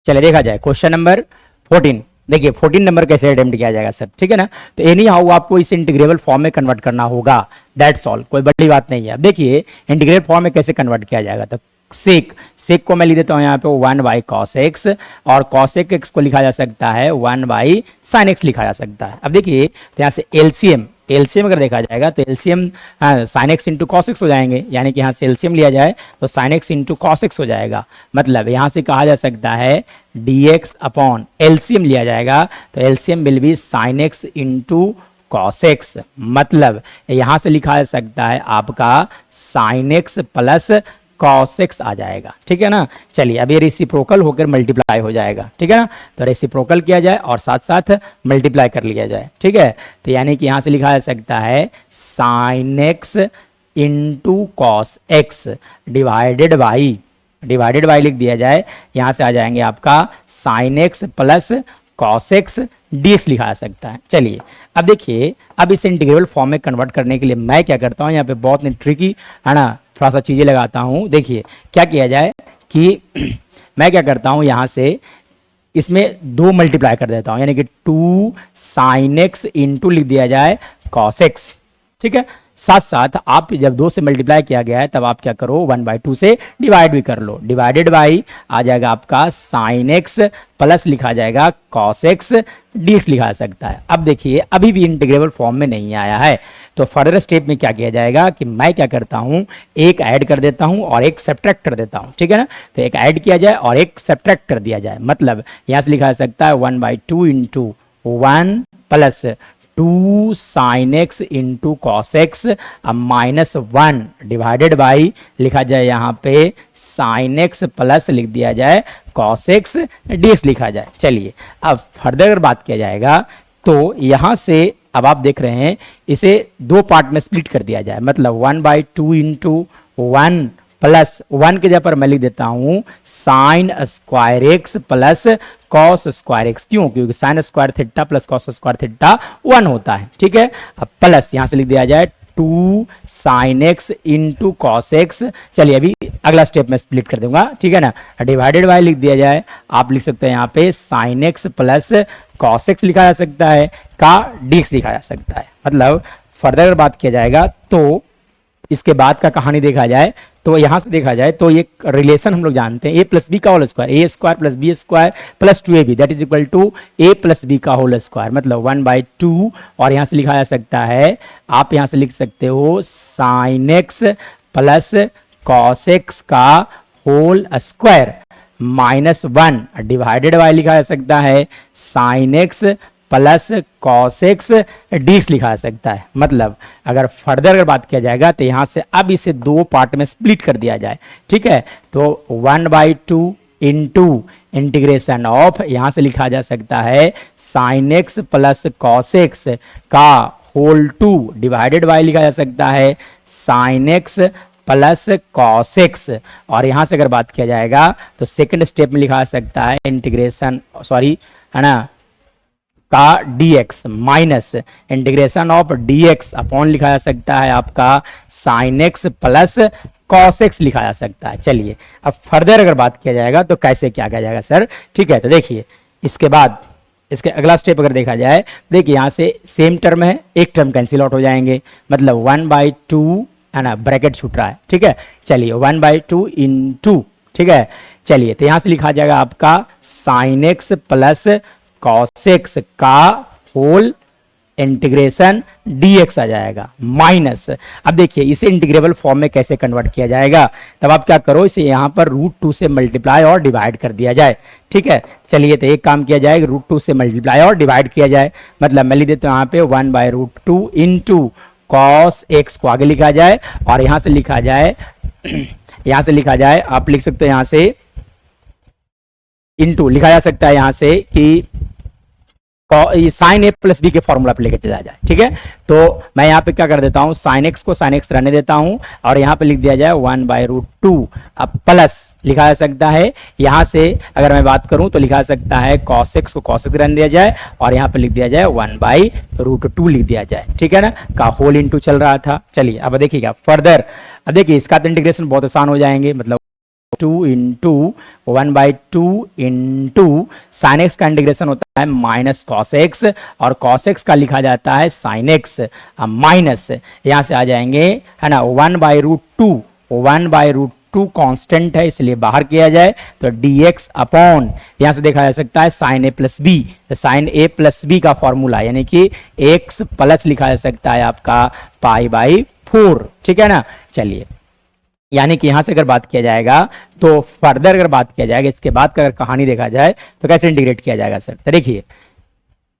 चलिए देखा जाए क्वेश्चन नंबर 14। देखिए 14 नंबर कैसे अटेम्प्ट किया जाएगा सर, ठीक है ना। तो एनी हाउ आपको इस इंटीग्रेबल फॉर्म में कन्वर्ट करना होगा, दैट्स ऑल, कोई बड़ी बात नहीं है। अब देखिए इंटीग्रेबल फॉर्म में कैसे कन्वर्ट किया जाएगा, तो सेक को मैं लिख देता हूँ यहाँ पे 1 बाई कॉस एक्स, और कॉस एक्स को लिखा जा सकता है 1 बाई साइन एक्स लिखा जा सकता है। अब देखिए तो यहाँ से एलसीएम अगर देखा जाएगा तो LCM sign x into cos x हो जाएंगे, यानी कि यहाँ से एलसीएम लिया जाए तो sign x into cos x हो जाएगा। मतलब यहाँ से कहा जा सकता है dx अपॉन एलसीएम लिया जाएगा तो LCM will be sine x into cos x. मतलब यहाँ से लिखा जा सकता है आपका sine x plus cos x आ जाएगा, ठीक है ना। चलिए अब ये रेसिप्रोकल होकर मल्टीप्लाई हो जाएगा, ठीक है ना। तो रेसिप्रोकल किया जाए और साथ साथ मल्टीप्लाई कर लिया जाए, ठीक है। तो यानी कि यहाँ से लिखा जा सकता है sine x into cos x divided by लिख दिया जाए, यहाँ से आ जाएंगे आपका sine x plus cos x dx लिखा जा सकता है। चलिए अब देखिए, अब इस इंटीग्रेबल फॉर्म में कन्वर्ट करने के लिए मैं क्या करता हूँ, यहाँ पे बहुत ट्रिकी है ना, थोड़ा सा चीज़ें लगाता हूँ। देखिए क्या किया जाए कि मैं क्या करता हूँ, यहाँ से इसमें 2 मल्टीप्लाई कर देता हूँ, यानी कि 2 साइन एक्स इंटू लिख दिया जाए कॉस एक्स, ठीक है। साथ साथ आप जब 2 से मल्टीप्लाई किया गया है तब आप क्या करो 1/2 से डिवाइड भी कर लो, डिवाइडेड बाई आ जाएगा आपका साइन एक्स प्लस लिखा जाएगा कॉस एक्स dx लिखा जा सकता है। अब देखिए अभी भी इंटीग्रेबल फॉर्म में नहीं आया है, तो फर्दर स्टेप में क्या किया जाएगा कि मैं क्या करता हूँ, एक ऐड कर देता हूँ और एक सब्ट्रैक्ट कर देता हूँ, ठीक है ना। तो एक ऐड किया जाए और एक सब्ट्रैक्ट कर दिया जाए, मतलब यहाँ से लिखा जा सकता है 1/2 into 1 plus 2 sign x into cos x minus 1 divided by लिखा जाए यहाँ पे साइन एक्स प्लस लिख दिया जाए कॉस एक्स dx लिखा जाए। चलिए अब फर्दर अगर बात किया जाएगा तो यहाँ से अब आप देख रहे हैं इसे 2 पार्ट में स्प्लिट कर दिया जाए, मतलब 1/2 इंटू 1 प्लस 1 के जगह पर मैं लिख देता हूँ sine square x plus cos square x. क्यों? क्योंकि sine square theta plus cos square theta 1 होता है, ठीक है। अब प्लस यहाँ से लिख दिया जाए 2 sign x into cos x. चलिए अभी अगला स्टेप में स्प्लिट कर दूंगा, ठीक है ना। डिवाइडेड बाय लिख दिया जाए, आप लिख सकते हैं यहाँ पे sign x plus cos x लिखा जा सकता है का dx लिखा जा सकता है। मतलब फर्दर अगर बात किया जाएगा तो इसके बाद का कहानी देखा जाए तो यहां से देखा जाए तो ये रिलेशन हम लोग जानते हैं a प्लस बी का whole square, A square plus B square plus 2ab that is equal to a plus B का होल स्क्वायर, मतलब 1/2। और यहां से लिखा जा सकता है, आप यहां से लिख सकते हो sine x plus cos x का whole square minus 1 divided by लिखा जा सकता है sine x plus cos x dx लिखा जा सकता है। मतलब अगर फर्दर अगर बात किया जाएगा तो यहाँ से अब इसे 2 पार्ट में स्प्लिट कर दिया जाए, ठीक है। तो 1/2 इंटू इंटीग्रेशन ऑफ यहाँ से लिखा जा सकता है sine x plus cos x का होल 2 डिवाइडेड बाय लिखा जा सकता है sine x plus cos x. और यहाँ से अगर बात किया जाएगा तो सेकंड स्टेप में लिखा जा सकता है इंटीग्रेशन है ना का dx minus integration of dx upon लिखा जा सकता है आपका sine x plus cos x लिखा जा सकता है। चलिए अब फर्दर अगर बात किया जाएगा तो कैसे क्या किया जाएगा सर, ठीक है। तो देखिए इसके बाद इसके अगला स्टेप अगर देखा जाए, देखिए यहाँ से सेम टर्म है, एक टर्म कैंसिल आउट हो जाएंगे, मतलब 1/2 है ना, ब्रैकेट छूट रहा है, ठीक है। चलिए 1/2 इंटू, ठीक है। चलिए तो यहाँ से लिखा जाएगा आपका sine x plus cos x का होल इंटीग्रेशन dx आ जाएगा माइनस। अब देखिए इसे इंटीग्रेबल फॉर्म में कैसे कन्वर्ट किया जाएगा, तब आप क्या करो, इसे यहाँ पर √2 से मल्टीप्लाई और डिवाइड कर दिया जाए, ठीक है। चलिए तो एक काम किया जाए, √2 से मल्टीप्लाई और डिवाइड किया जाए, मतलब मैं लिख देता हूँ यहाँ पे 1/√2 इंटू कॉस एक्स को आगे लिखा जाए और यहाँ से लिखा जाए आप लिख सकते हो यहाँ से इंटू लिखा जा सकता है यहाँ से कि साइन ए प्लस बी के फॉर्मूला पे लेके चला जाए, ठीक है। तो मैं यहाँ पे क्या कर देता हूँ, साइन एक्स को साइन एक्स रहने देता हूँ और यहाँ पे लिख दिया जाए 1/√2। अब प्लस लिखा जा सकता है, यहाँ से अगर मैं बात करूँ तो लिखा जा सकता है कॉस एक्स को कॉस एक्स रहने दिया जाए और यहाँ पे लिख दिया जाए 1/√2 लिख दिया जाए, ठीक है ना, का होल इंटू चल रहा था। चलिए अब देखिएगा फर्दर, अब देखिए इसका तो इंटीग्रेशन बहुत आसान हो जाएंगे, मतलब two into 1/2 into sine x का इंटीग्रेशन होता है माइनस कॉस एक्स, और कॉस एक्स का लिखा जाता है साइन एक्स माइनस, यहाँ से आ जाएंगे है ना 1/√2, 1/√2 कांस्टेंट है इसलिए बाहर किया जाए तो dx अपॉन, यहाँ से देखा जा सकता है sine a plus B, sine a plus B का फॉर्मूला यानी कि x प्लस लिखा जा सकता है आपका π/4, ठीक है ना। चलिए, यानी कि यहां से अगर बात किया जाएगा तो फर्दर अगर बात किया जाएगा, इसके बाद का अगर कहानी देखा जाए तो कैसे इंटीग्रेट किया जाएगा सर, तो देखिए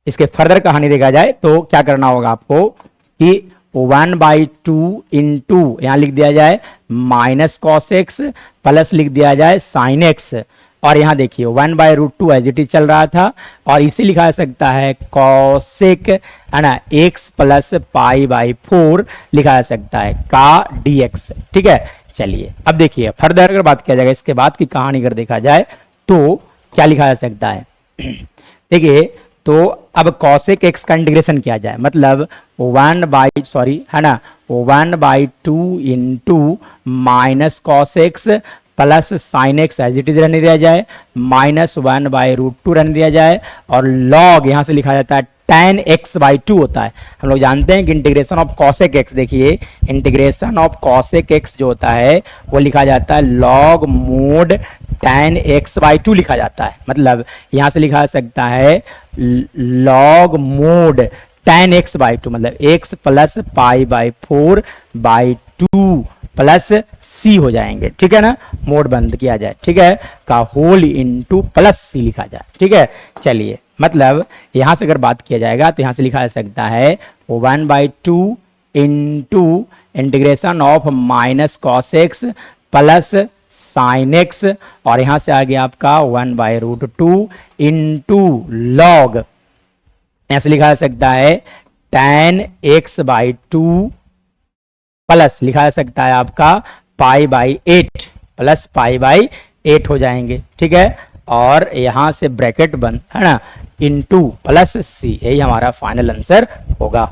इसके फर्दर कहानी देखा जाए तो क्या करना होगा आपको कि 1/2 इंटू यहां लिख दिया जाए माइनस कॉस एक्स प्लस लिख दिया जाए साइन एक्स, और यहां देखिए 1/√2 एज इट इज चल रहा था और इसे लिखा जा सकता है कॉसेक है ना x प्लस π/4 लिखा जा सकता है का dx, ठीक है। चलिए अब देखिए फर्दर अगर बात किया जाएगा, इसके बाद की कहानी अगर देखा जाए तो क्या लिखा जा सकता है देखिए, तो अब कॉसेक x का इंटीग्रेशन किया जाए, मतलब 1/2 into minus cos X plus sine X as it is रहने दिया जाए, माइनस 1/√2 रहने दिया जाए, और लॉग यहां से लिखा जाता है tan x/2 होता है। हम लोग जानते हैं कि इंटीग्रेशन ऑफ कॉसेक एक्स, देखिए इंटीग्रेशन ऑफ कॉसेक एक्स जो होता है वो लिखा जाता है लॉग मोड tan x/2 लिखा जाता है, मतलब यहां से लिखा जा सकता है लॉग मोड tan x/2, मतलब x प्लस π/4/2 प्लस c हो जाएंगे, ठीक है ना, मोड बंद किया जाए, ठीक है, का होल इंटू प्लस c लिखा जाए, ठीक है। चलिए मतलब यहां से अगर बात किया जाएगा तो यहां से लिखा जा सकता है 1/2 into integration of minus cos X plus sine x, और यहां से आ गया आपका 1/√2 इंटू लॉग, यहां से लिखा जा सकता है tan x/2 प्लस लिखा जा सकता है आपका π/8 प्लस π/8 हो जाएंगे, ठीक है, और यहां से ब्रैकेट बंद है ना इंटू प्लस c, यही हमारा फाइनल आंसर होगा।